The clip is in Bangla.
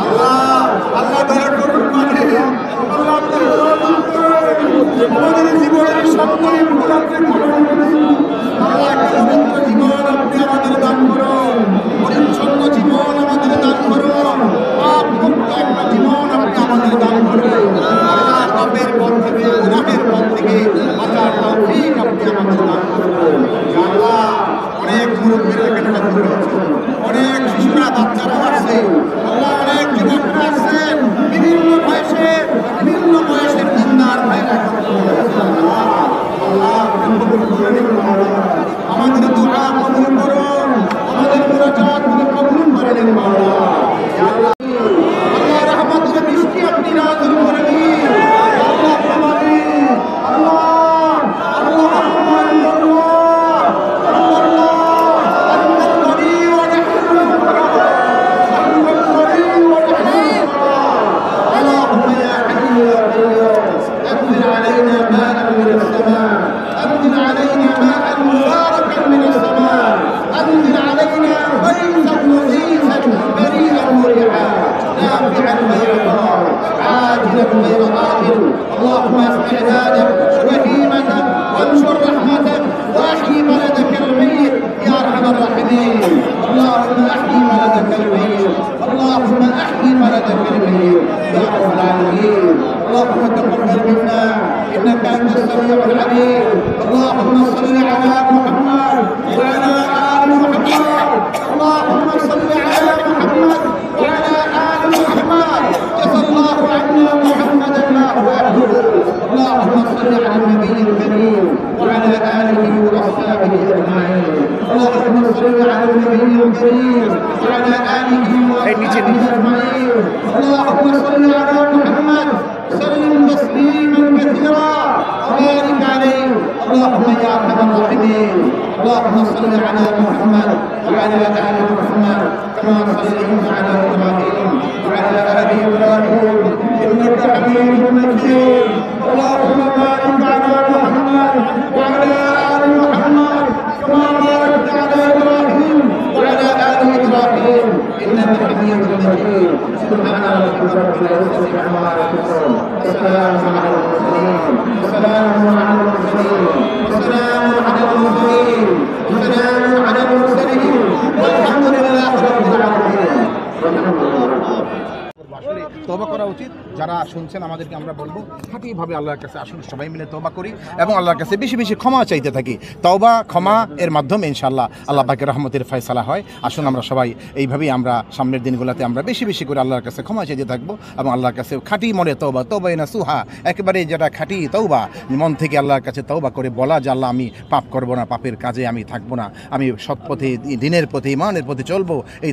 আল্লাহ আল্লাহ দয়া করুন আমাদের জীবনের সকলের ভুল আপনি ক্ষমা করে দিন। আল্লাহ একটা পবিত্র জীবন আপনি আমাদের দান করুন, পরিচ্ছন্ন জীবন আমাদের দান করুন, পাপ মুক্ত একটা জীবন আপনি আমাদের দান করুন। আল্লাহ পাপের পথ থেকে গুনাহের পথ থেকে বাঁচার তৌফিক আপনি আমাদের দান করুন। ইয়া আল্লাহ অনেক মুরব্বীরা এখানে হাজির হয়েছে, অনেক শিশুরা বাচ্চারা আসছে, আল্লাহ অনেক যুবকরা আসছেন, বিভিন্ন বয়সের দিনদার ভাইরা আমাদের দোয়া কবুল করুন, আমাদের মুনাজাত কবুল করে নিন মাওলানা। ইয়া আল্লাহ আল্লাহ রহমতের বৃষ্টি আপনি নাযিল করে দিন। আল্লাহ আমাদের আল্লাহ আল্লাহ রহমান আল্লাহ আল্লাহ আল্লাহ গনি ওয়া রাহিম আল্লাহ গনি ওয়া রাহিম اللهم يا حي يا قيوم انزل علينا ماء من السماء انزل علينا ماء مباركا من السماء انزل علينا غيثا مغيثا بريئا مريعا نافعا غير ضار عاجلا غير آجل اللهم اصلح عبادك وهيمتك وانشر رحمتك واحيي بلدك الميت يا ارحم الراحمين اللهم احيي بلدك الميت اللهم احيي بلدك الميت يا رب العالمين اللهم تقبل منا انك انت السميع العليم اللهم صل على محمد وعلى ال محمد اللهم صل على محمد وعلى ال محمد جزا الله عنا محمدا ما هو اهله اللهم صل على النبي الكريم وعلى اله واصحابه اجمعين اللهم صل على النبي الكريم وعلى اله واصحابه اجمعين اللهم صل على محمد وسلم تسليما كثيرا وبارك عليه اللهم يا ارحم الراحمين اللهم صل على محمد وعلى ال محمد كما صليت على ابراهيم وعلى ال ابراهيم انك حميد مجيد اللهم بارك على محمد وعلى ال محمد كما باركت على ابراهيم وعلى ال ابراهيم انك حميد مجيد سبحان ربك رب العزه عما يصفون وسلام على المرسلين وسلام على المرسلين وسلام على المرسلين وسلام على المرسلين والحمد لله رب العالمين والحمد لله। আসলে তওবা করা উচিত। যারা শুনছেন আমাদেরকে আমরা বলবো খাঁটিভাবে আল্লাহর কাছে আসুন, সবাই মিলে তওবা করি এবং আল্লাহর কাছে বেশি বেশি ক্ষমা চাইতে থাকি। তওবা ক্ষমা এর মাধ্যমে ইনশাআল্লাহ আল্লাহ পাকের রহমতের ফয়সালা হয়। আসুন আমরা সবাই এইভাবেই আমরা সামনের দিনগুলোতে আমরা বেশি বেশি করে আল্লাহর কাছে ক্ষমা চাইতে থাকবো এবং আল্লাহর কাছে খাঁটি মনে তওবা, তওবা নাসুহা, একেবারে যেটা খাঁটি তওবা, মন থেকে আল্লাহর কাছে তওবা করে বলা যে আল্লাহ আমি পাপ করব না, পাপের কাজে আমি থাকবো না, আমি সৎ পথে, দিনের পথে, ইমানের পথে চলবো। এই